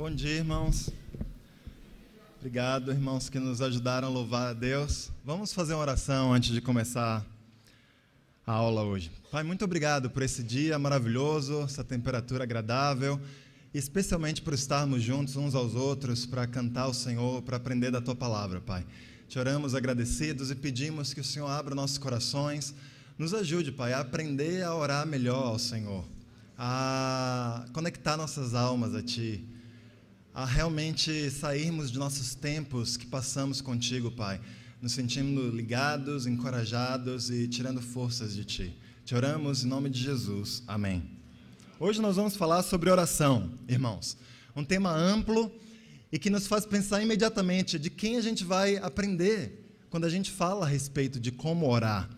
Bom dia, irmãos. Obrigado, irmãos, que nos ajudaram a louvar a Deus. Vamos fazer uma oração antes de começar a aula hoje. Pai, muito obrigado por esse dia maravilhoso, essa temperatura agradável, e especialmente por estarmos juntos uns aos outros para cantar ao Senhor, para aprender da Tua Palavra, Pai. Te oramos agradecidos e pedimos que o Senhor abra nossos corações, nos ajude, Pai, a aprender a orar melhor ao Senhor, a conectar nossas almas a Ti, a realmente sairmos de nossos tempos que passamos contigo, Pai, nos sentindo ligados, encorajados e tirando forças de Ti. Te oramos em nome de Jesus. Amém. Hoje nós vamos falar sobre oração, irmãos. Um tema amplo e que nos faz pensar imediatamente de quem a gente vai aprender quando a gente fala a respeito de como orar.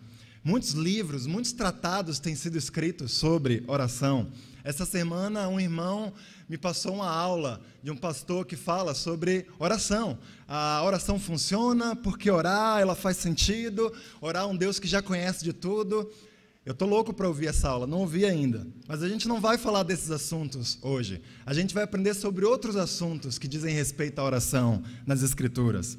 Muitos livros, muitos tratados têm sido escritos sobre oração. Essa semana um irmão me passou uma aula de um pastor que fala sobre oração. A oração funciona porque orar, ela faz sentido, orar a um Deus que já conhece de tudo. Eu estou louco para ouvir essa aula, não ouvi ainda. Mas a gente não vai falar desses assuntos hoje. A gente vai aprender sobre outros assuntos que dizem respeito à oração nas Escrituras.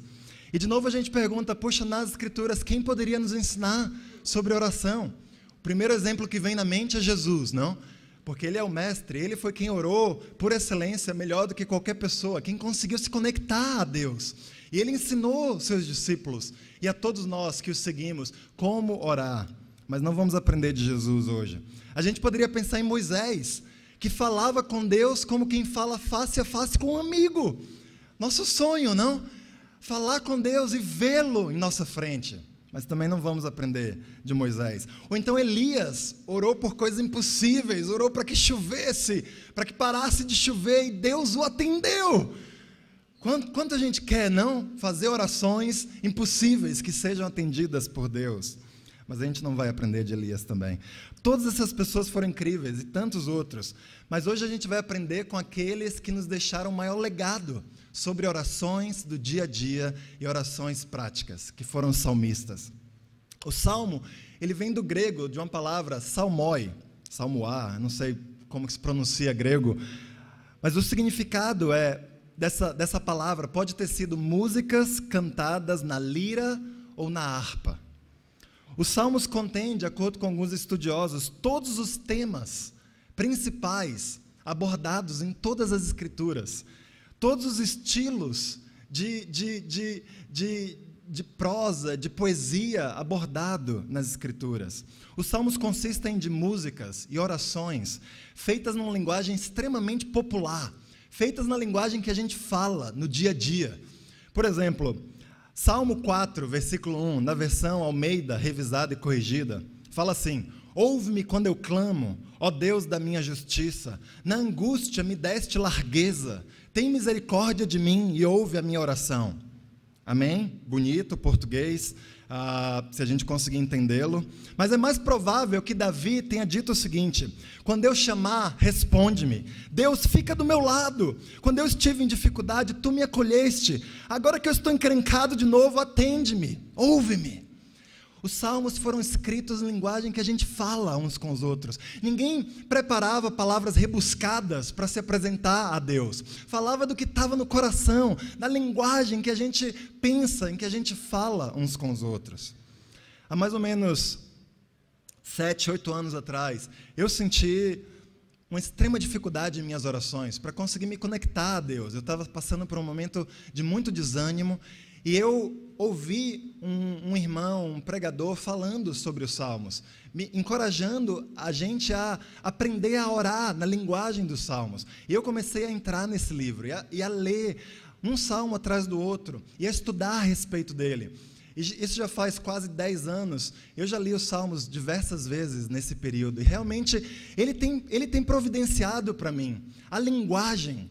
E de novo a gente pergunta, poxa, nas Escrituras, quem poderia nos ensinar sobre oração? O primeiro exemplo que vem na mente é Jesus, não? Porque ele é o mestre, ele foi quem orou por excelência, melhor do que qualquer pessoa, quem conseguiu se conectar a Deus. E ele ensinou seus discípulos e a todos nós que o seguimos como orar. Mas não vamos aprender de Jesus hoje. A gente poderia pensar em Moisés, que falava com Deus como quem fala face a face com um amigo. Nosso sonho, não? Falar com Deus e vê-lo em nossa frente. Mas também não vamos aprender de Moisés. Ou então Elias orou por coisas impossíveis, orou para que chovesse, para que parasse de chover, e Deus o atendeu. Quanto a gente quer, não? Fazer orações impossíveis que sejam atendidas por Deus. Mas a gente não vai aprender de Elias também. Todas essas pessoas foram incríveis e tantos outros. Mas hoje a gente vai aprender com aqueles que nos deixaram o maior legado sobre orações do dia a dia e orações práticas, que foram os salmistas. O salmo, ele vem do grego, de uma palavra salmoi, salmoar, não sei como que se pronuncia grego, mas o significado dessa palavra pode ter sido músicas cantadas na lira ou na harpa. Os salmos contêm, de acordo com alguns estudiosos, todos os temas principais abordados em todas as escrituras, todos os estilos de prosa, de poesia abordado nas escrituras. Os salmos consistem de músicas e orações feitas numa linguagem extremamente popular, feitas na linguagem que a gente fala no dia a dia. Por exemplo, Salmo 4, versículo 1, na versão Almeida, revisada e corrigida, fala assim: ouve-me quando eu clamo, ó Deus da minha justiça, na angústia me deste largueza, tem misericórdia de mim e ouve a minha oração. Amém? Bonito português, se a gente conseguir entendê-lo. Mas é mais provável que Davi tenha dito o seguinte: quando eu chamar, responde-me. Deus, fica do meu lado. Quando eu estive em dificuldade, tu me acolheste. Agora que eu estou encrencado de novo, atende-me, ouve-me. Os salmos foram escritos em linguagem que a gente fala uns com os outros. Ninguém preparava palavras rebuscadas para se apresentar a Deus. Falava do que estava no coração, da linguagem que a gente pensa, em que a gente fala uns com os outros. Há mais ou menos 7, 8 anos atrás, eu senti uma extrema dificuldade em minhas orações para conseguir me conectar a Deus. Eu estava passando por um momento de muito desânimo. E eu ouvi um irmão, um pregador, falando sobre os salmos, me encorajando a gente a aprender a orar na linguagem dos salmos. E eu comecei a entrar nesse livro e a ler um salmo atrás do outro e a estudar a respeito dele. E isso já faz quase 10 anos. Eu já li os salmos diversas vezes nesse período. E realmente ele tem providenciado para mim a linguagem,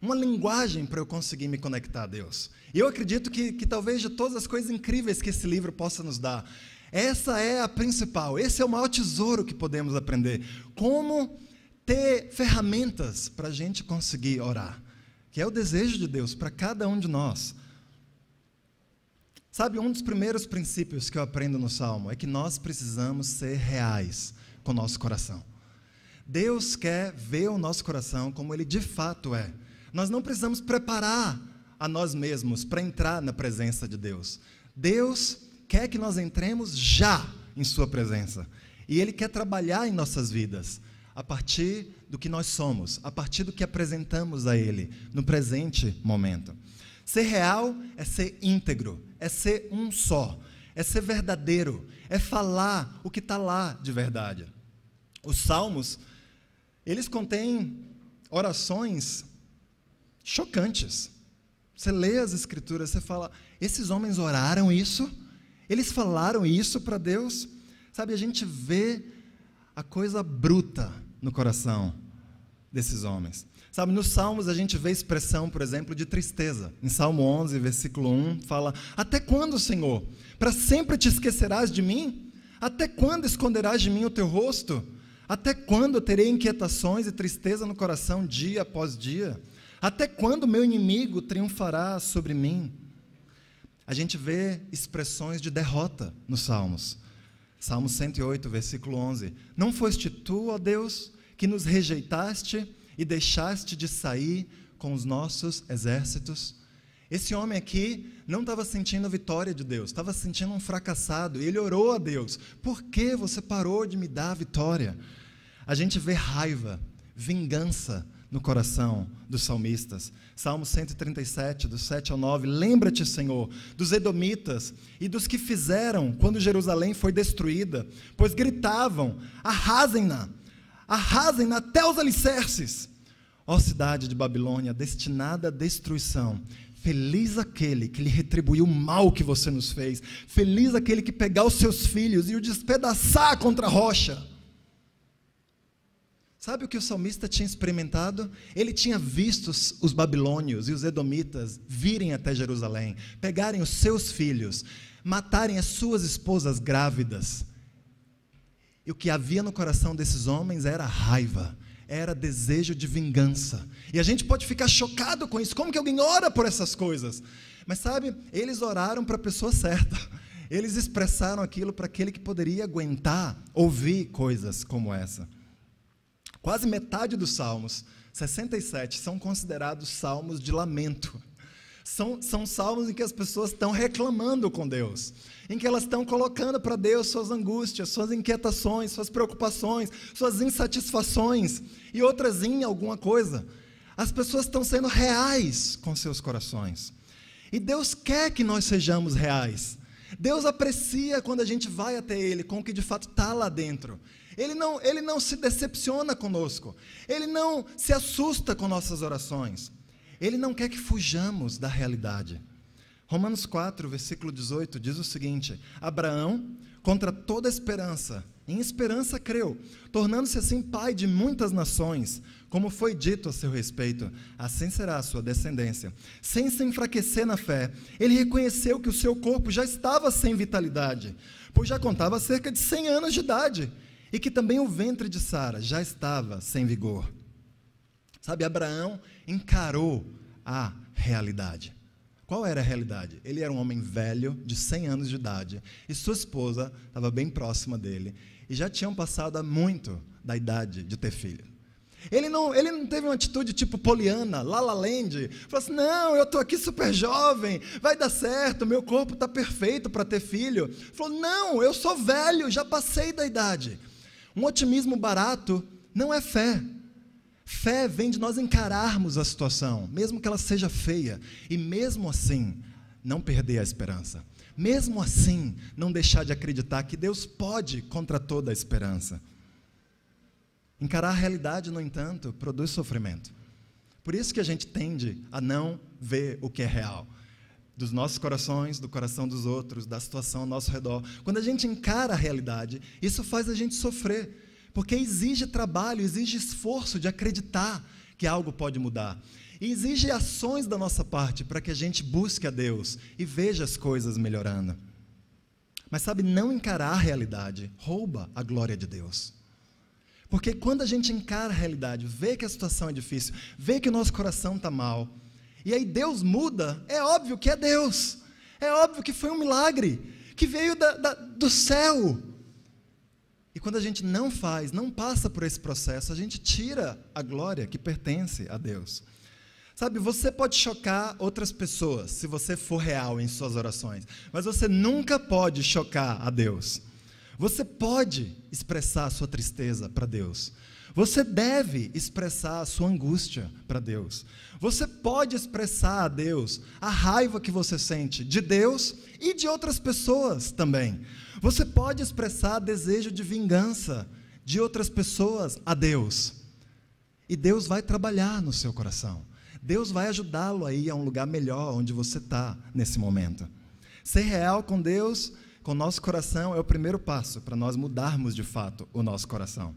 uma linguagem para eu conseguir me conectar a Deus. E eu acredito que talvez de todas as coisas incríveis que esse livro possa nos dar, essa é a principal, esse é o maior tesouro que podemos aprender. Como ter ferramentas para a gente conseguir orar, que é o desejo de Deus para cada um de nós. Sabe, um dos primeiros princípios que eu aprendo no Salmo é que nós precisamos ser reais com o nosso coração. Deus quer ver o nosso coração como ele de fato é. Nós não precisamos preparar a nós mesmos para entrar na presença de Deus. Deus quer que nós entremos já em sua presença. E Ele quer trabalhar em nossas vidas, a partir do que nós somos, a partir do que apresentamos a Ele, no presente momento. Ser real é ser íntegro, é ser um só, é ser verdadeiro, é falar o que está lá de verdade. Os salmos, eles contêm orações chocantes. Você lê as escrituras, você fala, esses homens oraram isso? Eles falaram isso para Deus? Sabe, a gente vê a coisa bruta no coração desses homens. Sabe, nos Salmos a gente vê expressão, por exemplo, de tristeza. Em Salmo 11, versículo 1, fala, até quando, Senhor? Para sempre te esquecerás de mim? Até quando esconderás de mim o teu rosto? Até quando eu terei inquietações e tristeza no coração dia após dia? Até quando meu inimigo triunfará sobre mim? A gente vê expressões de derrota nos Salmos. Salmo 108, versículo 11. Não foste tu, ó Deus, que nos rejeitaste e deixaste de sair com os nossos exércitos? Esse homem aqui não estava sentindo a vitória de Deus, estava sentindo um fracassado. E ele orou a Deus, por que você parou de me dar a vitória? A gente vê raiva, vingança no coração dos salmistas. Salmo 137, do 7 ao 9, lembra-te, Senhor, dos edomitas e dos que fizeram quando Jerusalém foi destruída, pois gritavam, arrasem-na até os alicerces. Ó cidade de Babilônia, destinada à destruição, feliz aquele que lhe retribuiu o mal que você nos fez, feliz aquele que pegar os seus filhos e o despedaçar contra a rocha. Sabe o que o salmista tinha experimentado? Ele tinha visto os babilônios e os edomitas virem até Jerusalém, pegarem os seus filhos, matarem as suas esposas grávidas. E o que havia no coração desses homens era raiva, era desejo de vingança. E a gente pode ficar chocado com isso. Como que alguém ora por essas coisas? Mas sabe, eles oraram para a pessoa certa. Eles expressaram aquilo para aquele que poderia aguentar ouvir coisas como essa. Quase metade dos salmos, 67, são considerados salmos de lamento. São salmos em que as pessoas estão reclamando com Deus, em que elas estão colocando para Deus suas angústias, suas inquietações, suas preocupações, suas insatisfações e outras em alguma coisa. As pessoas estão sendo reais com seus corações. E Deus quer que nós sejamos reais. Deus aprecia quando a gente vai até Ele com o que de fato está lá dentro. Ele não se decepciona conosco. Ele não se assusta com nossas orações. Ele não quer que fujamos da realidade. Romanos 4, versículo 18, diz o seguinte, Abraão, contra toda esperança, em esperança creu, tornando-se assim pai de muitas nações, como foi dito a seu respeito, assim será a sua descendência. Sem se enfraquecer na fé, ele reconheceu que o seu corpo já estava sem vitalidade, pois já contava cerca de 100 anos de idade, e que também o ventre de Sara já estava sem vigor. Sabe, Abraão encarou a realidade. Qual era a realidade? Ele era um homem velho, de 100 anos de idade, e sua esposa estava bem próxima dele, e já tinham passado há muito da idade de ter filho. Ele não teve uma atitude tipo Poliana, La La Land, falou assim, não, eu estou aqui super jovem, vai dar certo, meu corpo está perfeito para ter filho. Falou, não, eu sou velho, já passei da idade. Um otimismo barato não é fé. Fé vem de nós encararmos a situação, mesmo que ela seja feia, e mesmo assim, não perder a esperança. Mesmo assim, não deixar de acreditar que Deus pode contra toda a esperança. Encarar a realidade, no entanto, produz sofrimento. Por isso que a gente tende a não ver o que é real. Dos nossos corações, do coração dos outros, da situação ao nosso redor. Quando a gente encara a realidade, isso faz a gente sofrer. Porque exige trabalho, exige esforço de acreditar que algo pode mudar. E exige ações da nossa parte para que a gente busque a Deus e veja as coisas melhorando. Mas sabe, não encarar a realidade rouba a glória de Deus. Porque quando a gente encara a realidade, vê que a situação é difícil, vê que o nosso coração está mal, e aí Deus muda, é óbvio que é Deus. É óbvio que foi um milagre, que veio do céu. E quando a gente não faz, não passa por esse processo, a gente tira a glória que pertence a Deus. Sabe, você pode chocar outras pessoas se você for real em suas orações, mas você nunca pode chocar a Deus. Você pode expressar a sua tristeza para Deus. Você deve expressar a sua angústia para Deus. Você pode expressar a Deus a raiva que você sente de Deus e de outras pessoas também. Você pode expressar desejo de vingança de outras pessoas a Deus. E Deus vai trabalhar no seu coração. Deus vai ajudá-lo a ir a um lugar melhor onde você está nesse momento. Ser real com Deus, com o nosso coração, é o primeiro passo para nós mudarmos de fato o nosso coração.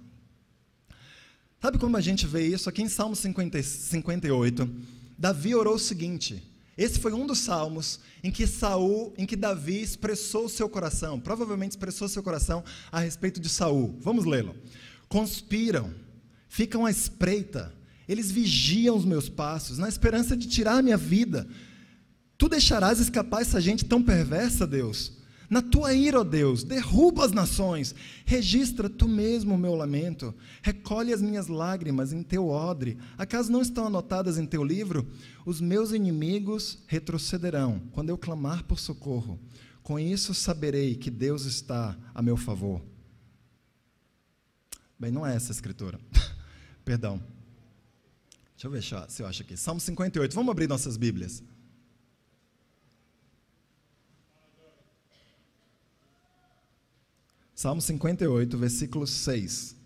Sabe como a gente vê isso? Aqui em Salmo 58, Davi orou o seguinte. Esse foi um dos salmos em que Davi expressou o seu coração, provavelmente expressou seu coração a respeito de Saul. Vamos lê-lo. Conspiram, ficam à espreita, eles vigiam os meus passos, na esperança de tirar a minha vida. Tu deixarás escapar essa gente tão perversa, Deus? Na tua ira, ó Deus, derruba as nações, registra tu mesmo o meu lamento, recolhe as minhas lágrimas em teu odre. Acaso não estão anotadas em teu livro? Os meus inimigos retrocederão quando eu clamar por socorro. Com isso saberei que Deus está a meu favor. Bem, não é essa a escritura. Perdão. Deixa eu ver se eu acho aqui. Salmo 58. Vamos abrir nossas Bíblias. Salmo 58, versículo 6.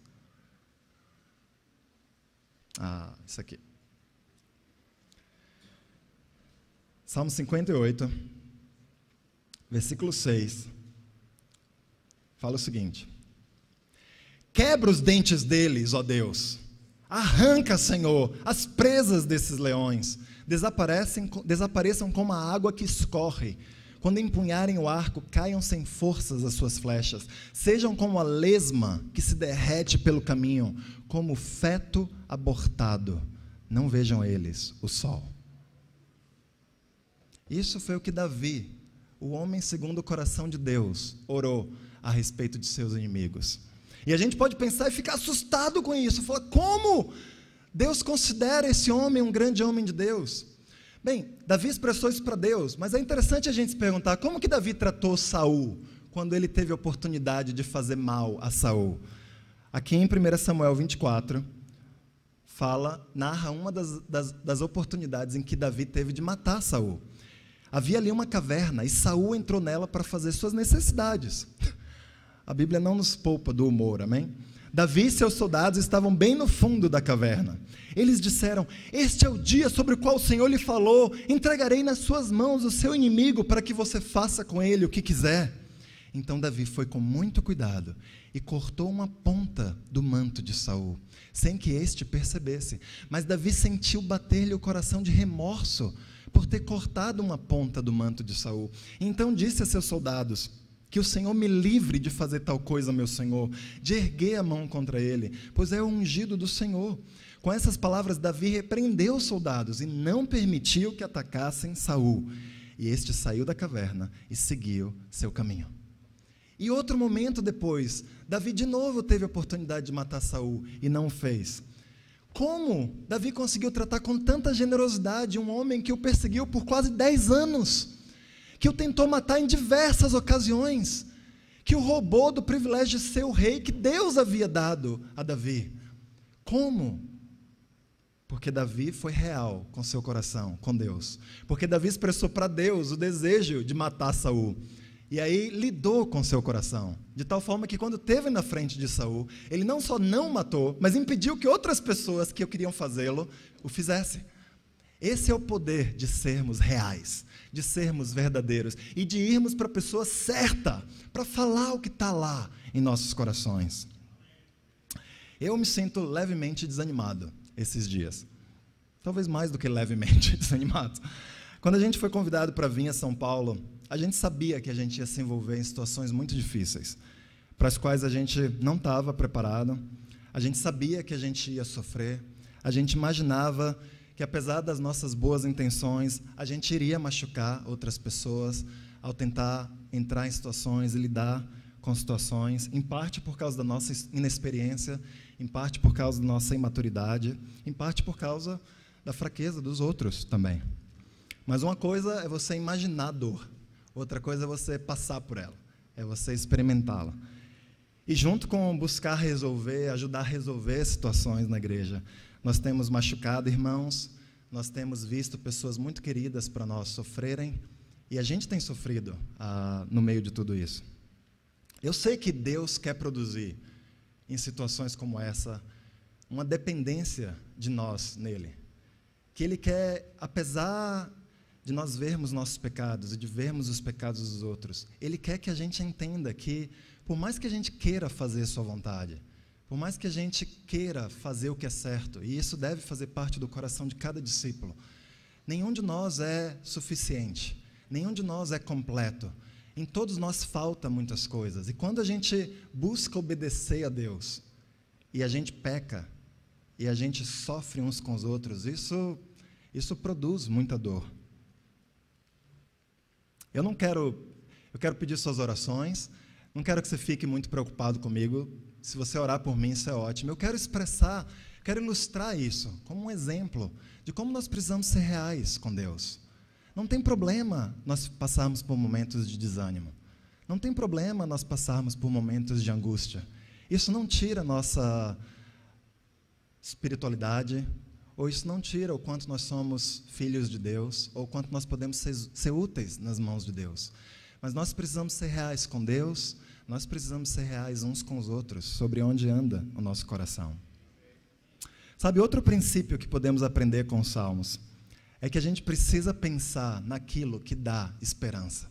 Isso aqui. Salmo 58, versículo 6. Fala o seguinte: quebra os dentes deles, ó Deus. Arranca, Senhor, as presas desses leões. Desapareçam como a água que escorre. Quando empunharem o arco, caiam sem forças as suas flechas. Sejam como a lesma que se derrete pelo caminho, como o feto abortado. Não vejam eles o sol. Isso foi o que Davi, o homem segundo o coração de Deus, orou a respeito de seus inimigos. E a gente pode pensar e ficar assustado com isso. Falar, como Deus considera esse homem um grande homem de Deus? Bem, Davi expressou isso para Deus, mas é interessante a gente se perguntar, como que Davi tratou Saul, quando ele teve a oportunidade de fazer mal a Saul? Aqui em 1 Samuel 24, narra uma das oportunidades em que Davi teve de matar Saul. Havia ali uma caverna, e Saul entrou nela para fazer suas necessidades. A Bíblia não nos poupa do humor, amém? Davi e seus soldados estavam bem no fundo da caverna. Eles disseram, este é o dia sobre o qual o Senhor lhe falou, entregarei nas suas mãos o seu inimigo para que você faça com ele o que quiser. Então Davi foi com muito cuidado e cortou uma ponta do manto de Saul, sem que este percebesse. Mas Davi sentiu bater-lhe o coração de remorso por ter cortado uma ponta do manto de Saul. Então disse a seus soldados, que o Senhor me livre de fazer tal coisa, meu Senhor, de erguer a mão contra ele, pois é o ungido do Senhor. Com essas palavras, Davi repreendeu os soldados e não permitiu que atacassem Saul. E este saiu da caverna e seguiu seu caminho. E outro momento depois, Davi de novo teve a oportunidade de matar Saul e não o fez. Como Davi conseguiu tratar com tanta generosidade um homem que o perseguiu por quase 10 anos? Que o tentou matar em diversas ocasiões, que o roubou do privilégio de ser o rei que Deus havia dado a Davi. Como? Porque Davi foi real com seu coração, com Deus. Porque Davi expressou para Deus o desejo de matar Saul. E aí lidou com seu coração, de tal forma que quando esteve na frente de Saul, ele não só não matou, mas impediu que outras pessoas que queriam fazê-lo, o fizessem. Esse é o poder de sermos reais, de sermos verdadeiros e de irmos para a pessoa certa, para falar o que está lá em nossos corações. Eu me sinto levemente desanimado esses dias, talvez mais do que levemente desanimado. Quando a gente foi convidado para vir a São Paulo, a gente sabia que a gente ia se envolver em situações muito difíceis, para as quais a gente não estava preparado, a gente sabia que a gente ia sofrer, a gente imaginava que apesar das nossas boas intenções, a gente iria machucar outras pessoas ao tentar entrar em situações e lidar com situações, em parte por causa da nossa inexperiência, em parte por causa da nossa imaturidade, em parte por causa da fraqueza dos outros também. Mas uma coisa é você imaginar a dor, outra coisa é você passar por ela, é você experimentá-la. E junto com buscar resolver, ajudar a resolver situações na igreja, nós temos machucado irmãos, nós temos visto pessoas muito queridas para nós sofrerem, e a gente tem sofrido no meio de tudo isso. Eu sei que Deus quer produzir, em situações como essa, uma dependência de nós nele. Que Ele quer, apesar de nós vermos nossos pecados e de vermos os pecados dos outros, Ele quer que a gente entenda que, por mais que a gente queira fazer sua vontade, por mais que a gente queira fazer o que é certo, e isso deve fazer parte do coração de cada discípulo, nenhum de nós é suficiente, nenhum de nós é completo. Em todos nós falta muitas coisas. E quando a gente busca obedecer a Deus, e a gente peca, e a gente sofre uns com os outros, isso produz muita dor. Eu quero pedir suas orações, não quero que você fique muito preocupado comigo. Se você orar por mim, isso é ótimo. Eu quero ilustrar isso como um exemplo de como nós precisamos ser reais com Deus. Não tem problema nós passarmos por momentos de desânimo. Não tem problema nós passarmos por momentos de angústia. Isso não tira a nossa espiritualidade, ou isso não tira o quanto nós somos filhos de Deus, ou o quanto nós podemos ser úteis nas mãos de Deus. Mas nós precisamos ser reais com Deus, nós precisamos ser reais uns com os outros, sobre onde anda o nosso coração. Sabe, outro princípio que podemos aprender com os Salmos é que a gente precisa pensar naquilo que dá esperança.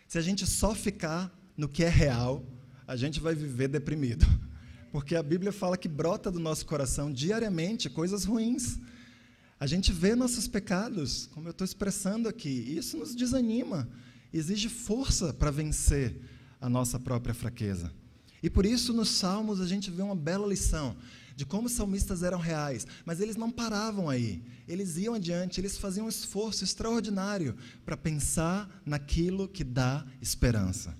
Se a gente só ficar no que é real, a gente vai viver deprimido. Porque a Bíblia fala que brota do nosso coração diariamente coisas ruins. A gente vê nossos pecados, como eu estou expressando aqui, e isso nos desanima, exige força para vencer a nossa própria fraqueza. E por isso, nos Salmos, a gente vê uma bela lição de como os salmistas eram reais, mas eles não paravam aí, eles iam adiante, eles faziam um esforço extraordinário para pensar naquilo que dá esperança.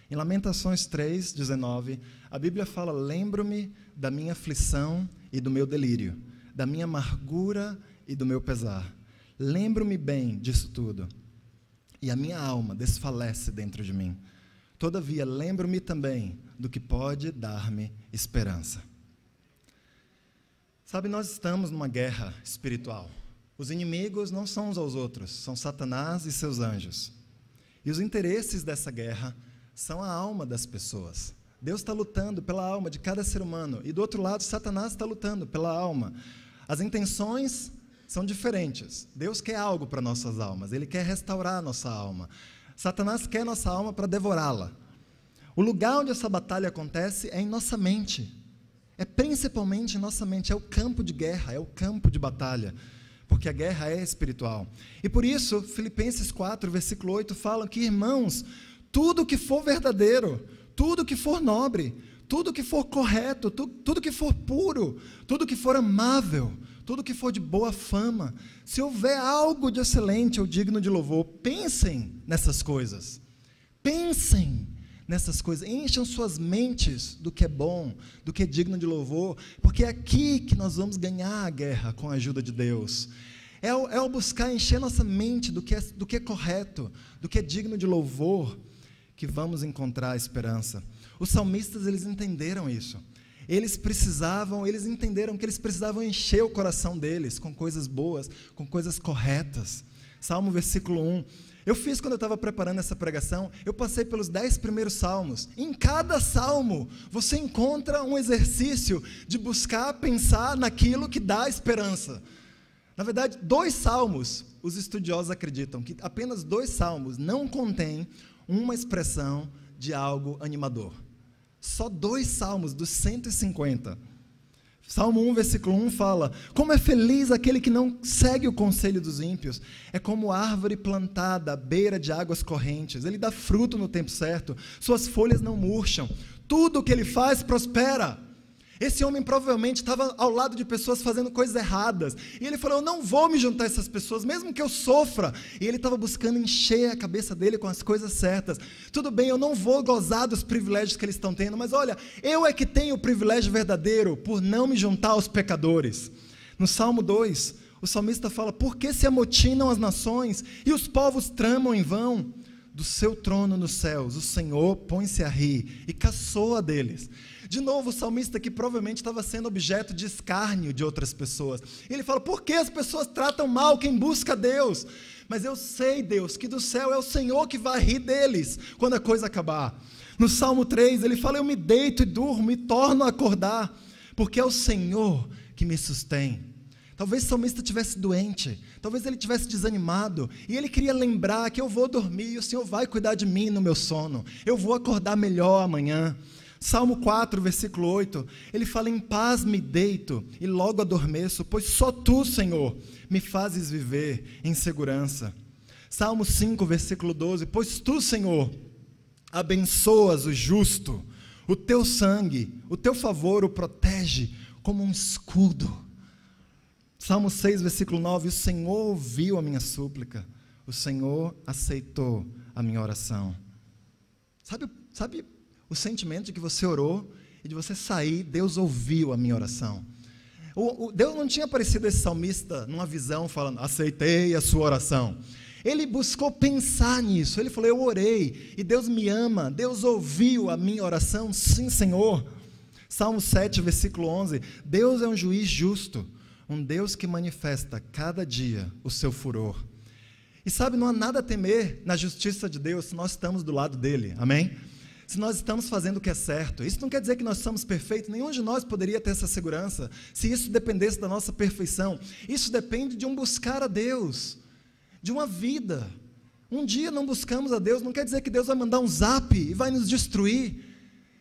Em Lamentações 3:19, a Bíblia fala: lembro-me da minha aflição e do meu delírio, da minha amargura e do meu pesar. Lembro-me bem disso tudo, e a minha alma desfalece dentro de mim. Todavia, lembro-me também do que pode dar-me esperança. Sabe, nós estamos numa guerra espiritual. Os inimigos não são uns aos outros, são Satanás e seus anjos. E os interesses dessa guerra são a alma das pessoas. Deus está lutando pela alma de cada ser humano, e do outro lado, Satanás está lutando pela alma. As intenções são diferentes. Deus quer algo para nossas almas, Ele quer restaurar a nossa alma. Satanás quer nossa alma para devorá-la. O lugar onde essa batalha acontece é em nossa mente. É principalmente em nossa mente, é o campo de guerra, é o campo de batalha, porque a guerra é espiritual. E por isso, Filipenses 4, versículo 8, fala que, irmãos, tudo que for verdadeiro, tudo que for nobre, tudo que for correto, tudo que for puro, tudo que for amável, tudo que for de boa fama, se houver algo de excelente ou digno de louvor, pensem nessas coisas. Pensem nessas coisas, encham suas mentes do que é bom, do que é digno de louvor, porque é aqui que nós vamos ganhar a guerra com a ajuda de Deus. É o buscar encher nossa mente do que é correto, do que é digno de louvor, que vamos encontrar a esperança. Os salmistas, eles entenderam isso. Eles entenderam que eles precisavam encher o coração deles com coisas boas, com coisas corretas. Salmo versículo 1. Eu fiz quando eu estava preparando essa pregação, eu passei pelos 10 primeiros salmos. Em cada salmo, você encontra um exercício de buscar pensar naquilo que dá esperança. Na verdade, 2 salmos, os estudiosos acreditam que apenas 2 salmos não contêm uma expressão de algo animador. Só 2 salmos dos 150. Salmo 1, versículo 1 fala: como é feliz aquele que não segue o conselho dos ímpios, é como árvore plantada à beira de águas correntes, ele dá fruto no tempo certo, suas folhas não murcham, tudo o que ele faz prospera. Esse homem provavelmente estava ao lado de pessoas fazendo coisas erradas, e ele falou: eu não vou me juntar a essas pessoas, mesmo que eu sofra. E ele estava buscando encher a cabeça dele com as coisas certas. Tudo bem, eu não vou gozar dos privilégios que eles estão tendo, mas olha, eu é que tenho o privilégio verdadeiro por não me juntar aos pecadores. No Salmo 2, O salmista fala: por que se amotinam as nações e os povos tramam em vão? Do seu trono nos céus, o Senhor põe-se a rir e caçoa deles. De novo, o salmista que provavelmente estava sendo objeto de escárnio de outras pessoas. Ele fala: por que as pessoas tratam mal quem busca Deus? Mas eu sei, Deus, que do céu é o Senhor que vai rir deles quando a coisa acabar. No Salmo 3, ele fala: eu me deito e durmo e torno a acordar, porque é o Senhor que me sustém. Talvez o salmista estivesse doente, talvez ele estivesse desanimado, e ele queria lembrar que eu vou dormir e o Senhor vai cuidar de mim no meu sono, eu vou acordar melhor amanhã. Salmo 4, versículo 8, ele fala: em paz me deito e logo adormeço, pois só Tu, Senhor, me fazes viver em segurança. Salmo 5, versículo 12, pois Tu, Senhor, abençoas o justo, o Teu sangue, o Teu favor o protege como um escudo. Salmo 6, versículo 9, o Senhor ouviu a minha súplica, o Senhor aceitou a minha oração. Sabe o sentimento de que você orou e de você sair, Deus ouviu a minha oração. Deus não tinha aparecido a esse salmista numa visão falando: aceitei a sua oração. Ele buscou pensar nisso, ele falou: eu orei e Deus me ama, Deus ouviu a minha oração, sim, Senhor. Salmo 7, versículo 11, Deus é um juiz justo, um Deus que manifesta cada dia o seu furor. E sabe, não há nada a temer na justiça de Deus se nós estamos do lado dele, amém? Se nós estamos fazendo o que é certo. Isso não quer dizer que nós somos perfeitos, nenhum de nós poderia ter essa segurança, se isso dependesse da nossa perfeição. Isso depende de um buscar a Deus, de uma vida. Um dia não buscamos a Deus, não quer dizer que Deus vai mandar um zap e vai nos destruir.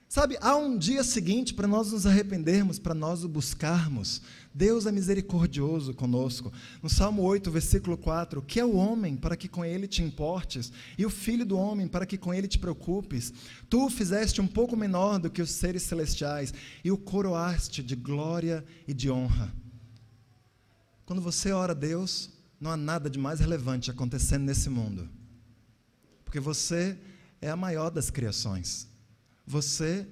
Sabe, há um dia seguinte para nós nos arrependermos, para nós o buscarmos. Deus é misericordioso conosco. No Salmo 8, versículo 4, que é o homem para que com ele te importes, e o filho do homem para que com ele te preocupes? Tu o fizeste um pouco menor do que os seres celestiais, e o coroaste de glória e de honra. Quando você ora a Deus, não há nada de mais relevante acontecendo nesse mundo, porque você é a maior das criações. Você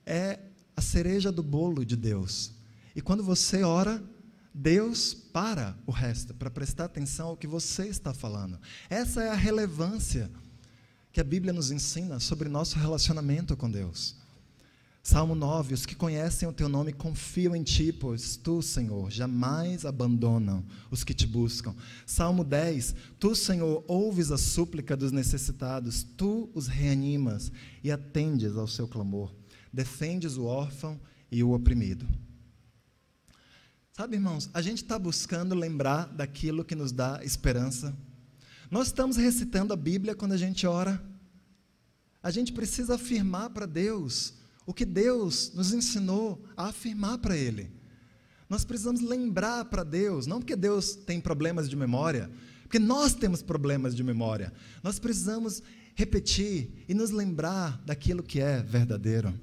é a cereja do bolo de Deus. E quando você ora, Deus para o resto, para prestar atenção ao que você está falando. Essa é a relevância que a Bíblia nos ensina sobre nosso relacionamento com Deus. Salmo 9, os que conhecem o Teu nome confiam em Ti, pois Tu, Senhor, jamais abandonam os que Te buscam. Salmo 10, Tu, Senhor, ouves a súplica dos necessitados, Tu os reanimas e atendes ao seu clamor, defendes o órfão e o oprimido. Sabe, irmãos, a gente está buscando lembrar daquilo que nos dá esperança. Nós estamos recitando a Bíblia quando a gente ora. A gente precisa afirmar para Deus o que Deus nos ensinou a afirmar para Ele. Nós precisamos lembrar para Deus, não porque Deus tem problemas de memória, porque nós temos problemas de memória. Nós precisamos repetir e nos lembrar daquilo que é verdadeiro.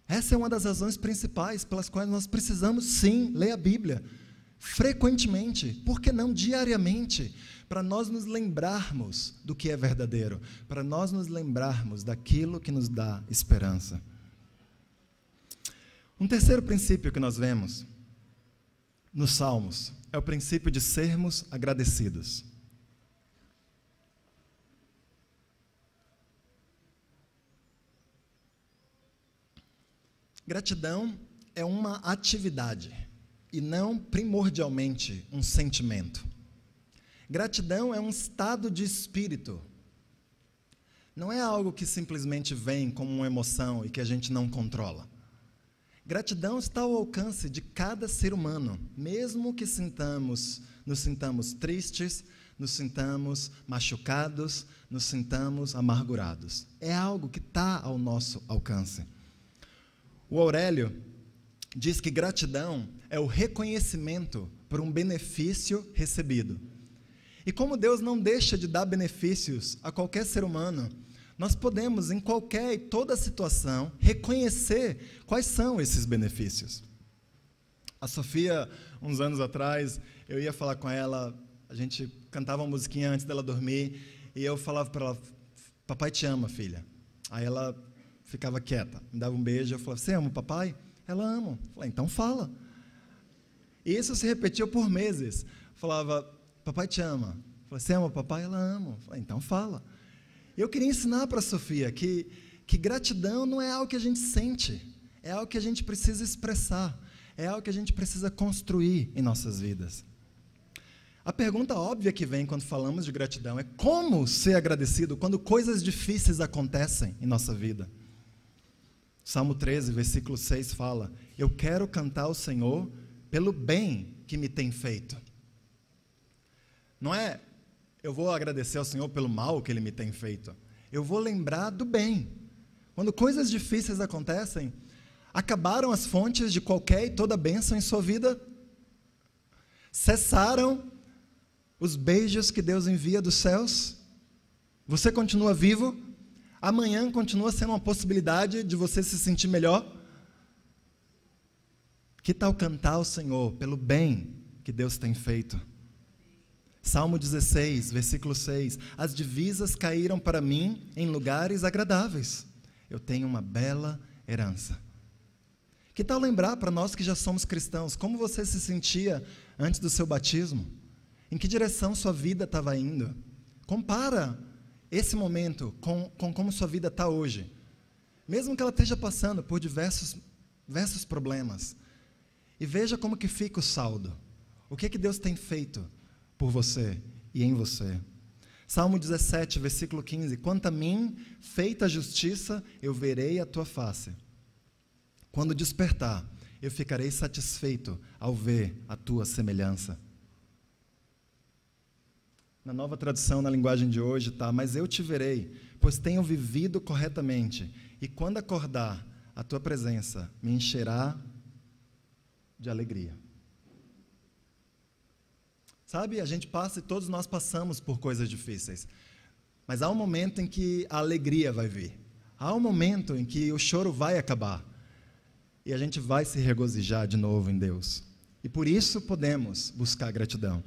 Essa é uma das razões principais pelas quais nós precisamos, sim, ler a Bíblia, frequentemente, por que não diariamente, para nós nos lembrarmos do que é verdadeiro, para nós nos lembrarmos daquilo que nos dá esperança. Um terceiro princípio que nós vemos nos Salmos é o princípio de sermos agradecidos. Gratidão é uma atividade e não primordialmente um sentimento. Gratidão é um estado de espírito. Não é algo que simplesmente vem como uma emoção e que a gente não controla. Gratidão está ao alcance de cada ser humano, mesmo que nos sintamos tristes, nos sintamos machucados, nos sintamos amargurados. É algo que está ao nosso alcance. O Aurélio diz que gratidão é o reconhecimento por um benefício recebido. E como Deus não deixa de dar benefícios a qualquer ser humano, nós podemos, em qualquer e toda situação, reconhecer quais são esses benefícios. A Sofia, uns anos atrás, eu ia falar com ela, a gente cantava uma musiquinha antes dela dormir, e eu falava para ela: papai te ama, filha. Aí ela ficava quieta, me dava um beijo, eu falava: você ama o papai? Ela ama. Eu falei: então fala. E isso se repetiu por meses. Falava, papai te ama. Falei, você ama o papai? Ela ama. Falei, então fala. E eu queria ensinar para a Sofia que gratidão não é algo que a gente sente, é algo que a gente precisa expressar, é algo que a gente precisa construir em nossas vidas. A pergunta óbvia que vem quando falamos de gratidão é como ser agradecido quando coisas difíceis acontecem em nossa vida. Salmo 13, versículo 6 fala, eu quero cantar ao Senhor pelo bem que me tem feito. Não é, eu vou agradecer ao Senhor pelo mal que Ele me tem feito. Eu vou lembrar do bem. Quando coisas difíceis acontecem, acabaram as fontes de qualquer e toda bênção em sua vida? Cessaram os beijos que Deus envia dos céus? Você continua vivo? Amanhã continua sendo uma possibilidade de você se sentir melhor? Que tal cantar ao Senhor pelo bem que Deus tem feito? Salmo 16, versículo 6. As divisas caíram para mim em lugares agradáveis. Eu tenho uma bela herança. Que tal lembrar para nós que já somos cristãos, como você se sentia antes do seu batismo? Em que direção sua vida estava indo? Compara esse momento com como sua vida está hoje. Mesmo que ela esteja passando por diversos problemas. E veja como que fica o saldo. O que Deus tem feito por você e em você. Salmo 17, versículo 15. Quanto a mim, feita a justiça, eu verei a tua face. Quando despertar, eu ficarei satisfeito ao ver a tua semelhança. Na nova tradução, na linguagem de hoje, está, mas eu te verei, pois tenho vivido corretamente, e quando acordar, a tua presença me encherá de alegria. Sabe, a gente passa e todos nós passamos por coisas difíceis, mas há um momento em que a alegria vai vir, há um momento em que o choro vai acabar, e a gente vai se regozijar de novo em Deus, e por isso podemos buscar gratidão.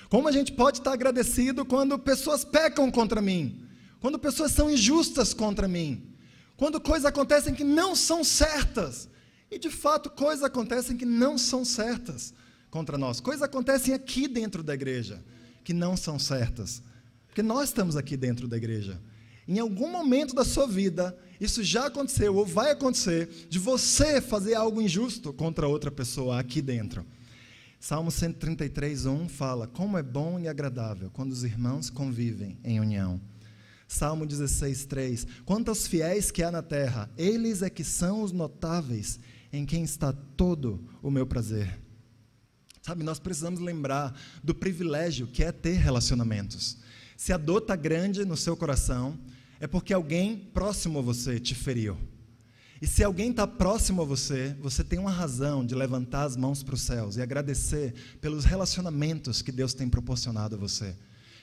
Como a gente pode estar agradecido quando pessoas pecam contra mim, quando pessoas são injustas contra mim, quando coisas acontecem que não são certas, e de fato coisas acontecem que não são certas contra nós, coisas acontecem aqui dentro da igreja, que não são certas, porque nós estamos aqui dentro da igreja. Em algum momento da sua vida, isso já aconteceu ou vai acontecer, de você fazer algo injusto contra outra pessoa aqui dentro. Salmo 133, 1 fala, como é bom e agradável quando os irmãos convivem em união. Salmo 16, 3, quanto aos fiéis que há na terra, eles é que são os notáveis, em quem está todo o meu prazer. Sabe, nós precisamos lembrar do privilégio que é ter relacionamentos. Se a dor está grande no seu coração, é porque alguém próximo a você te feriu. E se alguém está próximo a você, você tem uma razão de levantar as mãos para os céus e agradecer pelos relacionamentos que Deus tem proporcionado a você.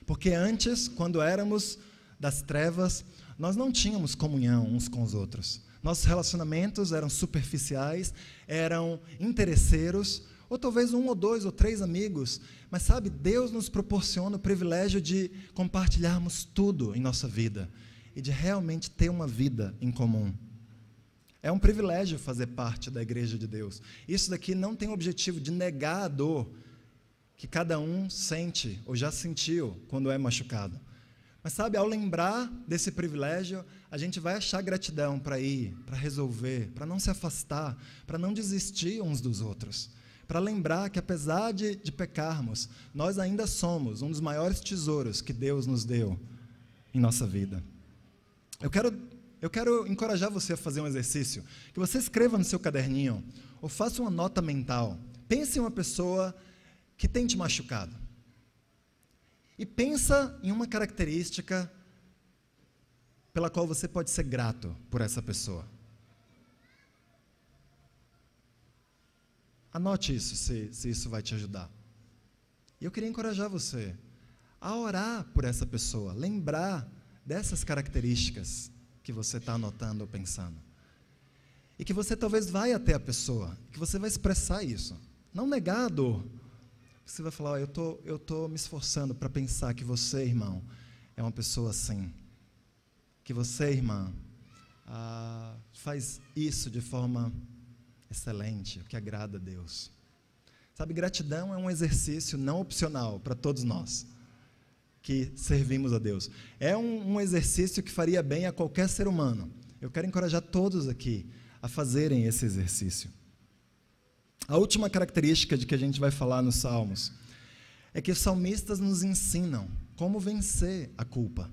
Porque antes, quando éramos das trevas, nós não tínhamos comunhão uns com os outros. Nossos relacionamentos eram superficiais, eram interesseiros, ou talvez 1 ou 2 ou 3 amigos. Mas sabe, Deus nos proporciona o privilégio de compartilharmos tudo em nossa vida e de realmente ter uma vida em comum. É um privilégio fazer parte da igreja de Deus. Isso daqui não tem o objetivo de negar a dor que cada um sente ou já sentiu quando é machucado. Mas sabe, ao lembrar desse privilégio, a gente vai achar gratidão para ir, para resolver, para não se afastar, para não desistir uns dos outros. Para lembrar que apesar de pecarmos, nós ainda somos um dos maiores tesouros que Deus nos deu em nossa vida. Eu quero encorajar você a fazer um exercício, que você escreva no seu caderninho, ou faça uma nota mental. Pense em uma pessoa que tem te machucado. E pensa em uma característica pela qual você pode ser grato por essa pessoa. Anote isso, se isso vai te ajudar. E eu queria encorajar você a orar por essa pessoa, lembrar dessas características que você está anotando ou pensando. E que você talvez vai até a pessoa, que você vai expressar isso. Não negar a dor. Você vai falar, eu tô me esforçando para pensar que você, irmão, é uma pessoa assim. Que você, irmã, faz isso de forma excelente, que agrada a Deus. Sabe, gratidão é um exercício não opcional para todos nós que servimos a Deus. É um exercício que faria bem a qualquer ser humano. Eu quero encorajar todos aqui a fazerem esse exercício. A última característica de que a gente vai falar nos Salmos é que os salmistas nos ensinam como vencer a culpa.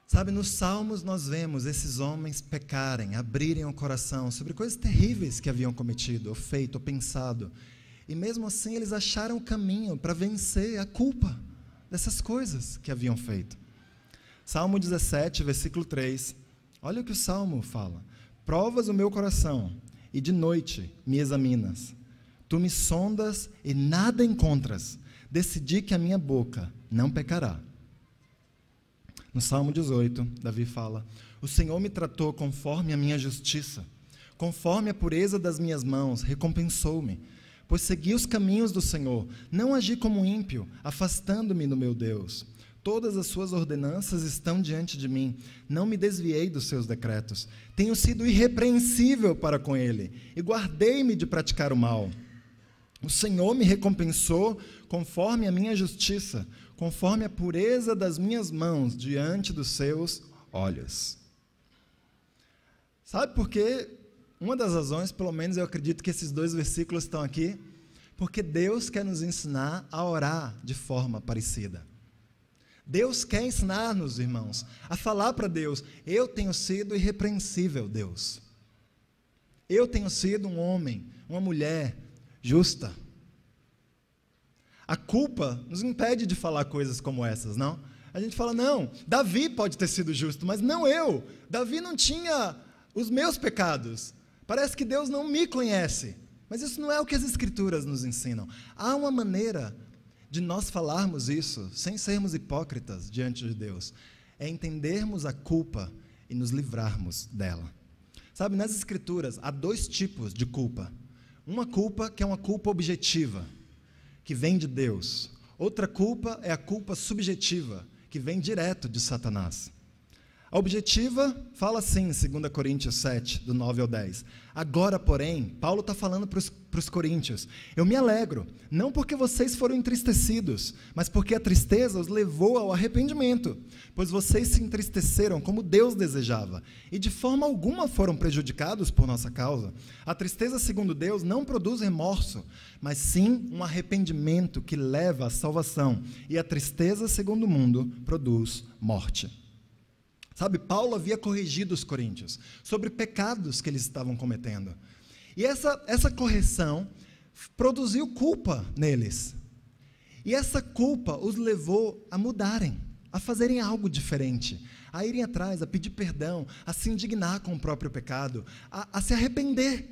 Sabe, nos Salmos nós vemos esses homens pecarem, abrirem o coração sobre coisas terríveis que haviam cometido, ou feito, ou pensado. E mesmo assim eles acharam o caminho para vencer a culpa dessas coisas que haviam feito. Salmo 17, versículo 3. Olha o que o Salmo fala. Provas o meu coração e de noite me examinas. Tu me sondas e nada encontras. Decidi que a minha boca não pecará. No Salmo 18, Davi fala: o Senhor me tratou conforme a minha justiça, conforme a pureza das minhas mãos, recompensou-me, pois segui os caminhos do Senhor, não agi como ímpio, afastando-me do meu Deus. Todas as suas ordenanças estão diante de mim, não me desviei dos seus decretos. Tenho sido irrepreensível para com ele, e guardei-me de praticar o mal. O Senhor me recompensou conforme a minha justiça, conforme a pureza das minhas mãos diante dos seus olhos. Sabe por quê? Uma das razões, pelo menos eu acredito que esses 2 versículos estão aqui, porque Deus quer nos ensinar a orar de forma parecida. Deus quer ensinar-nos, irmãos, a falar para Deus: eu tenho sido irrepreensível, Deus. Eu tenho sido um homem, uma mulher justa. A culpa nos impede de falar coisas como essas, não? A gente fala: não, Davi pode ter sido justo, mas não eu. Davi não tinha os meus pecados. Parece que Deus não me conhece. Mas isso não é o que as Escrituras nos ensinam. Há uma maneira de nós falarmos isso sem sermos hipócritas diante de Deus. É entendermos a culpa e nos livrarmos dela. Sabe, nas Escrituras há 2 tipos de culpa. Uma culpa que é uma culpa objetiva, que vem de Deus. Outra culpa é a culpa subjetiva, que vem direto de Satanás. A objetiva fala assim, em 2 Coríntios 7, do 9 ao 10. Agora, porém, Paulo está falando para os coríntios: eu me alegro, não porque vocês foram entristecidos, mas porque a tristeza os levou ao arrependimento, pois vocês se entristeceram como Deus desejava, e de forma alguma foram prejudicados por nossa causa. A tristeza, segundo Deus, não produz remorso, mas sim um arrependimento que leva à salvação, e a tristeza, segundo o mundo, produz morte. Sabe, Paulo havia corrigido os coríntios sobre pecados que eles estavam cometendo. E essa correção produziu culpa neles. E essa culpa os levou a mudarem, a fazerem algo diferente, a irem atrás, a pedir perdão, a se indignar com o próprio pecado, a se arrepender.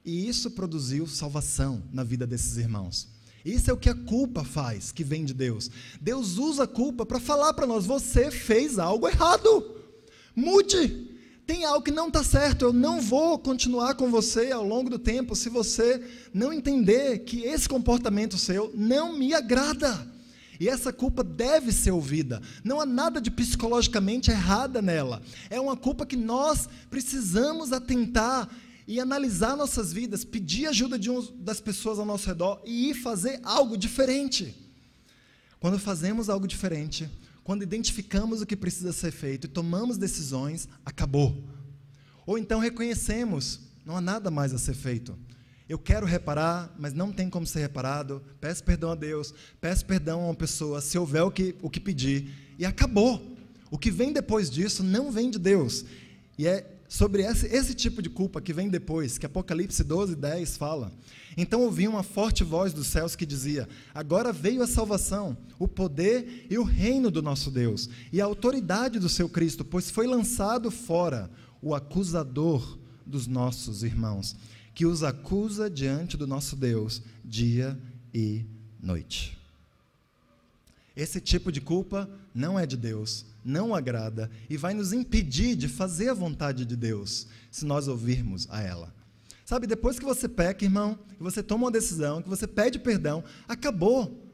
E isso produziu salvação na vida desses irmãos. Isso é o que a culpa faz, que vem de Deus. Deus usa a culpa para falar para nós: você fez algo errado. Mude, tem algo que não está certo, eu não vou continuar com você ao longo do tempo se você não entender que esse comportamento seu não me agrada. E essa culpa deve ser ouvida, não há nada de psicologicamente errada nela, é uma culpa que nós precisamos atentar e analisar nossas vidas, pedir ajuda das pessoas ao nosso redor e ir fazer algo diferente. Quando fazemos algo diferente, quando identificamos o que precisa ser feito e tomamos decisões, acabou. Ou então reconhecemos: não há nada mais a ser feito. Eu quero reparar, mas não tem como ser reparado. Peço perdão a Deus, peço perdão a uma pessoa, se houver o que pedir, e acabou. O que vem depois disso não vem de Deus. E é sobre esse tipo de culpa que vem depois, que Apocalipse 12, 10 fala. Então ouvi uma forte voz dos céus que dizia: agora veio a salvação, o poder e o reino do nosso Deus, e a autoridade do seu Cristo, pois foi lançado fora o acusador dos nossos irmãos, que os acusa diante do nosso Deus dia e noite. Esse tipo de culpa não é de Deus, não agrada e vai nos impedir de fazer a vontade de Deus, se nós ouvirmos a ela. Sabe, depois que você peca, irmão, que você toma uma decisão, que você pede perdão, acabou.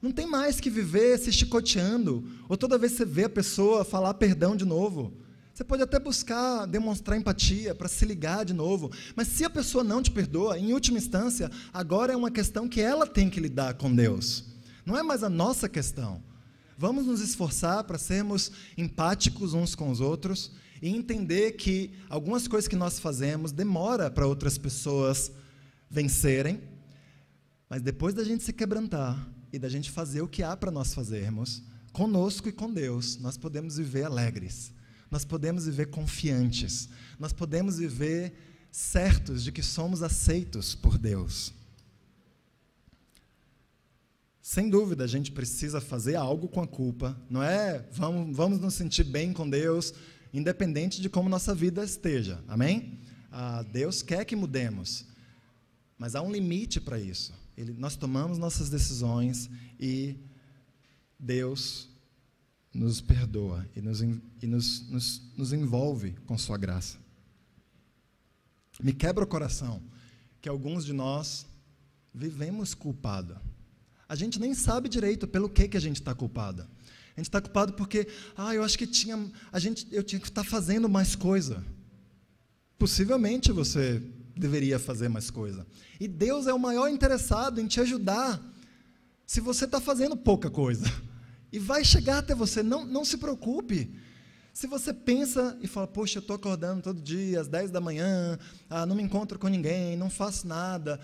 Não tem mais que viver se chicoteando, ou toda vez que você vê a pessoa falar perdão de novo. Você pode até buscar demonstrar empatia para se ligar de novo, mas se a pessoa não te perdoa, em última instância, agora é uma questão que ela tem que lidar com Deus. Não é mais a nossa questão. Vamos nos esforçar para sermos empáticos uns com os outros e entender que algumas coisas que nós fazemos demora para outras pessoas vencerem, mas depois da gente se quebrantar e da gente fazer o que há para nós fazermos, conosco e com Deus, nós podemos viver alegres. Nós podemos viver confiantes, nós podemos viver certos de que somos aceitos por Deus. Sem dúvida, a gente precisa fazer algo com a culpa, não é? Vamos nos sentir bem com Deus, independente de como nossa vida esteja, amém? Deus quer que mudemos, mas há um limite para isso. Nós tomamos nossas decisões e Deus nos perdoa e nos envolve com sua graça. Me quebra o coração que alguns de nós vivemos culpado. A gente nem sabe direito pelo que a gente está culpado. A gente está culpado porque, eu acho que eu tinha que estar fazendo mais coisa. Possivelmente você deveria fazer mais coisa. E Deus é o maior interessado em te ajudar se você está fazendo pouca coisa. E vai chegar até você, não se preocupe. Se você pensa e fala, poxa, eu estou acordando todo dia, às 10 da manhã, não me encontro com ninguém, não faço nada.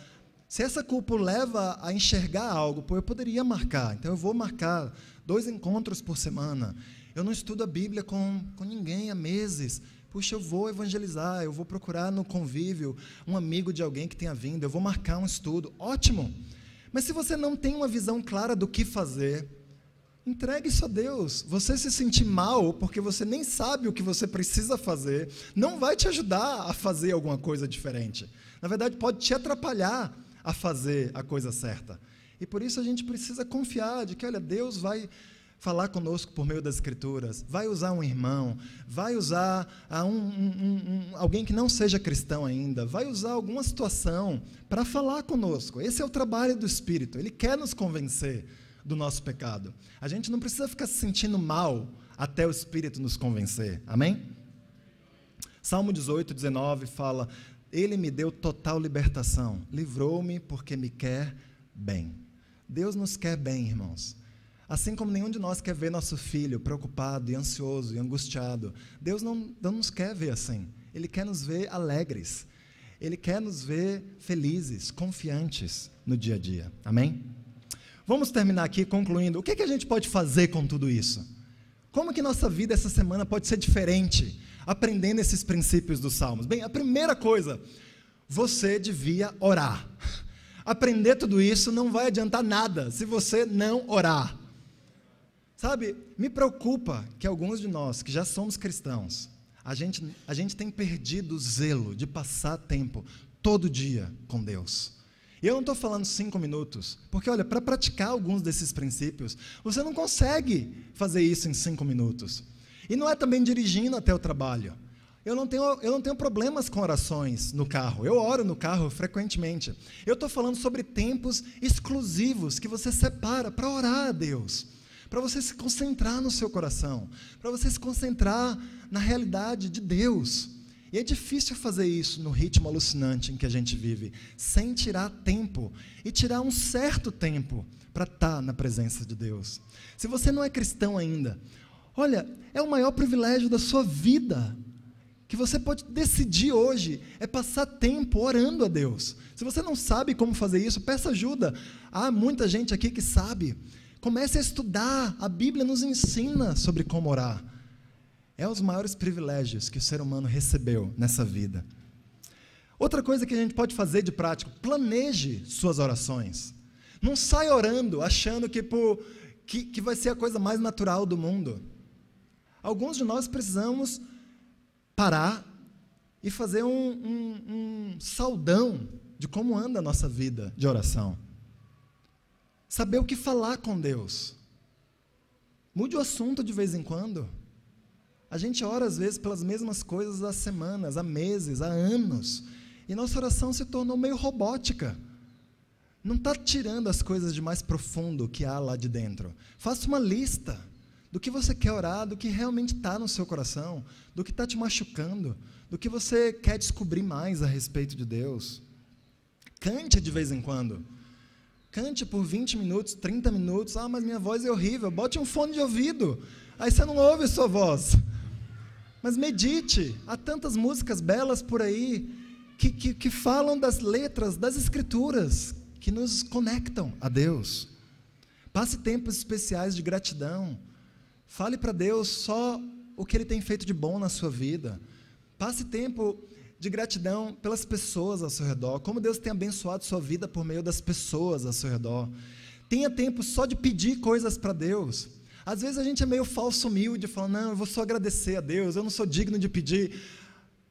Se essa culpa leva a enxergar algo, eu poderia marcar, então eu vou marcar 2 encontros por semana. Eu não estudo a Bíblia com ninguém há meses. Puxa, eu vou evangelizar, eu vou procurar no convívio um amigo de alguém que tenha vindo, eu vou marcar um estudo. Ótimo! Mas se você não tem uma visão clara do que fazer, entregue isso a Deus. Você se sentir mal porque você nem sabe o que você precisa fazer, não vai te ajudar a fazer alguma coisa diferente. Na verdade, pode te atrapalhar a fazer a coisa certa. E por isso a gente precisa confiar de que, olha, Deus vai falar conosco por meio das Escrituras, vai usar um irmão, vai usar alguém que não seja cristão ainda, vai usar alguma situação para falar conosco. Esse é o trabalho do Espírito, ele quer nos convencer do nosso pecado. A gente não precisa ficar se sentindo mal até o Espírito nos convencer, amém? Salmo 18, 19 fala, Ele me deu total libertação, livrou-me porque me quer bem. Deus nos quer bem, irmãos. Assim como nenhum de nós quer ver nosso filho preocupado e ansioso e angustiado, Deus não nos quer ver assim. Ele quer nos ver alegres. Ele quer nos ver felizes, confiantes no dia a dia, amém? Vamos terminar aqui concluindo. O que a gente pode fazer com tudo isso? Como que nossa vida essa semana pode ser diferente, aprendendo esses princípios dos Salmos? Bem, a primeira coisa, você devia orar. Aprender tudo isso não vai adiantar nada se você não orar. Sabe, me preocupa que alguns de nós, que já somos cristãos, a gente tem perdido o zelo de passar tempo todo dia com Deus. E eu não estou falando 5 minutos, porque olha, para praticar alguns desses princípios, você não consegue fazer isso em 5 minutos. E não é também dirigindo até o trabalho. Eu não tenho problemas com orações no carro, eu oro no carro frequentemente. Eu estou falando sobre tempos exclusivos que você separa para orar a Deus, para você se concentrar no seu coração, para você se concentrar na realidade de Deus. E é difícil fazer isso no ritmo alucinante em que a gente vive, sem tirar tempo, e tirar um certo tempo para estar na presença de Deus. Se você não é cristão ainda, olha, é o maior privilégio da sua vida, que você pode decidir hoje, é passar tempo orando a Deus. Se você não sabe como fazer isso, peça ajuda. Há muita gente aqui que sabe. Comece a estudar, a Bíblia nos ensina sobre como orar. É os maiores privilégios que o ser humano recebeu nessa vida. Outra coisa que a gente pode fazer de prático, planeje suas orações. Não saia orando achando que vai ser a coisa mais natural do mundo. Alguns de nós precisamos parar e fazer um saudão de como anda a nossa vida de oração. Saber o que falar com Deus. Mude o assunto de vez em quando. A gente ora, às vezes, pelas mesmas coisas há semanas, há meses, há anos. E nossa oração se tornou meio robótica. Não está tirando as coisas de mais profundo que há lá de dentro. Faça uma lista do que você quer orar, do que realmente está no seu coração, do que está te machucando, do que você quer descobrir mais a respeito de Deus. Cante de vez em quando. Cante por 20 minutos, 30 minutos. Mas minha voz é horrível. Bote um fone de ouvido. Aí você não ouve a sua voz. Mas medite. Há tantas músicas belas por aí que falam das letras, das escrituras, que nos conectam a Deus. Passe tempos especiais de gratidão. Fale para Deus só o que Ele tem feito de bom na sua vida. Passe tempo de gratidão pelas pessoas ao seu redor, como Deus tem abençoado sua vida por meio das pessoas ao seu redor. Tenha tempo só de pedir coisas para Deus. Às vezes a gente é meio falso humilde, fala, não, eu vou só agradecer a Deus, eu não sou digno de pedir.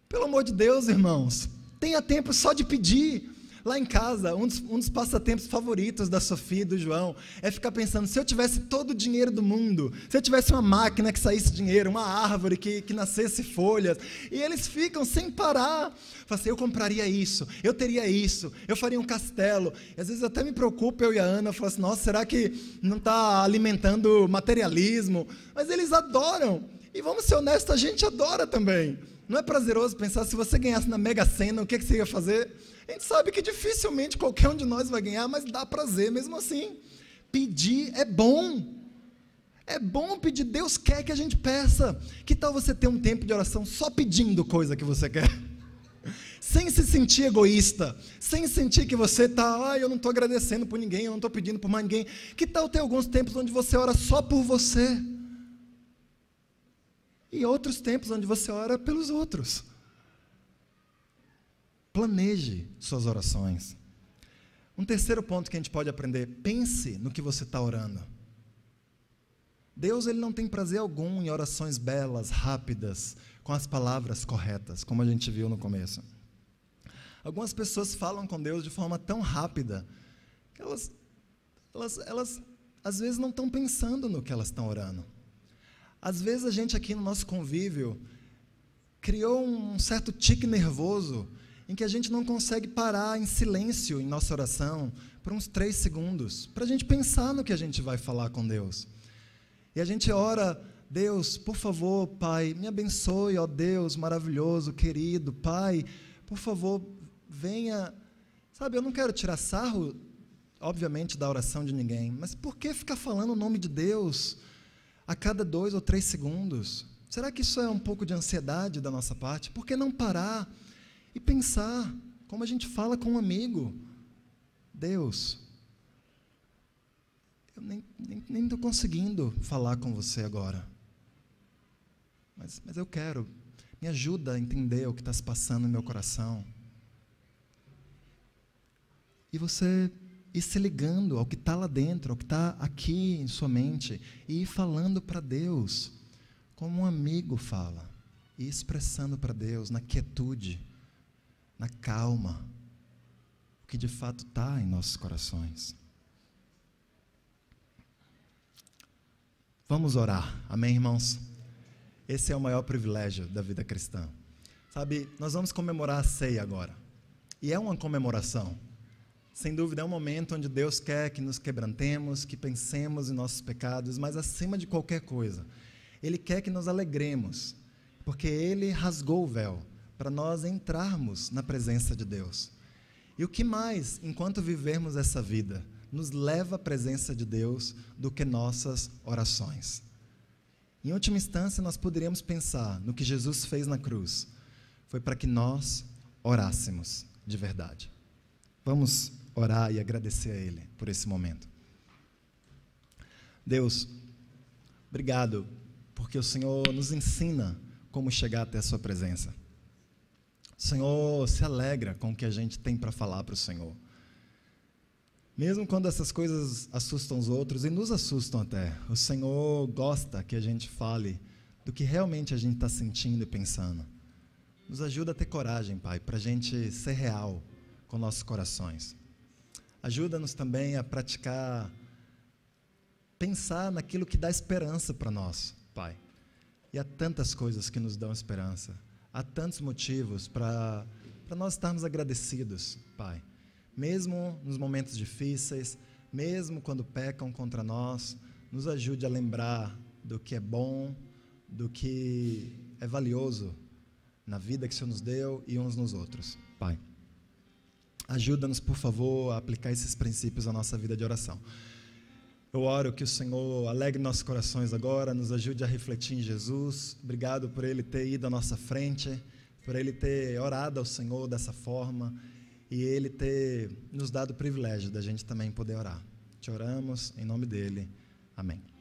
Pelo amor de Deus, irmãos, tenha tempo só de pedir. Lá em casa, um dos passatempos favoritos da Sofia e do João é ficar pensando, se eu tivesse todo o dinheiro do mundo, se eu tivesse uma máquina que saísse dinheiro, uma árvore que nascesse folhas, e eles ficam sem parar, falam assim, eu compraria isso, eu teria isso, eu faria um castelo, e às vezes eu até me preocupo, eu e a Ana, eu falo assim, nossa, será que não está alimentando materialismo? Mas eles adoram, e vamos ser honestos, a gente adora também. Não é prazeroso pensar, se você ganhasse na Mega Sena, o que você ia fazer? A gente sabe que dificilmente qualquer um de nós vai ganhar, mas dá prazer mesmo assim. Pedir é bom. É bom pedir, Deus quer que a gente peça. Que tal você ter um tempo de oração só pedindo coisa que você quer? Sem se sentir egoísta, sem sentir que você está, eu não estou agradecendo por ninguém, eu não estou pedindo por mais ninguém. Que tal ter alguns tempos onde você ora só por você? E outros tempos onde você ora pelos outros. Planeje suas orações. Um terceiro ponto que a gente pode aprender, pense no que você está orando. Deus, Ele não tem prazer algum em orações belas, rápidas, com as palavras corretas, como a gente viu no começo. Algumas pessoas falam com Deus de forma tão rápida, que elas às vezes não estão pensando no que elas estão orando. Às vezes a gente aqui no nosso convívio criou um certo tique nervoso em que a gente não consegue parar em silêncio em nossa oração por uns 3 segundos, para a gente pensar no que a gente vai falar com Deus. E a gente ora, Deus, por favor, Pai, me abençoe, ó Deus maravilhoso, querido, Pai, por favor, venha. Sabe, eu não quero tirar sarro, obviamente, da oração de ninguém, mas por que ficar falando o nome de Deus a cada 2 ou 3 segundos? Será que isso é um pouco de ansiedade da nossa parte? Por que não parar e pensar, como a gente fala com um amigo? Deus, eu nem estou conseguindo falar com você agora, mas eu quero, me ajuda a entender o que está se passando no meu coração. E você ir se ligando ao que está lá dentro, ao que está aqui em sua mente, e ir falando para Deus, como um amigo fala, e expressando para Deus na quietude, na calma, o que de fato está em nossos corações. Vamos orar, amém, irmãos? Esse é o maior privilégio da vida cristã. Sabe, nós vamos comemorar a ceia agora, e é uma comemoração. Sem dúvida é um momento onde Deus quer que nos quebrantemos, que pensemos em nossos pecados, mas acima de qualquer coisa, Ele quer que nos alegremos, porque Ele rasgou o véu para nós entrarmos na presença de Deus. E o que mais, enquanto vivermos essa vida, nos leva à presença de Deus do que nossas orações? Em última instância, nós poderíamos pensar no que Jesus fez na cruz. Foi para que nós orássemos de verdade. Vamos orar e agradecer a Ele por esse momento. Deus, obrigado, porque o Senhor nos ensina como chegar até a sua presença. O Senhor se alegra com o que a gente tem para falar para o Senhor. Mesmo quando essas coisas assustam os outros, e nos assustam até, o Senhor gosta que a gente fale do que realmente a gente está sentindo e pensando. Nos ajuda a ter coragem, Pai, para a gente ser real com nossos corações. Ajuda-nos também a praticar, pensar naquilo que dá esperança para nós, Pai. E há tantas coisas que nos dão esperança. Há tantos motivos para nós estarmos agradecidos, Pai. Mesmo nos momentos difíceis, mesmo quando pecam contra nós, nos ajude a lembrar do que é bom, do que é valioso na vida que o Senhor nos deu e uns nos outros. Pai, ajuda-nos, por favor, a aplicar esses princípios à nossa vida de oração. Eu oro que o Senhor alegre nossos corações agora, nos ajude a refletir em Jesus. Obrigado por Ele ter ido à nossa frente, por Ele ter orado ao Senhor dessa forma e Ele ter nos dado o privilégio da gente também poder orar. Te oramos em nome dEle. Amém.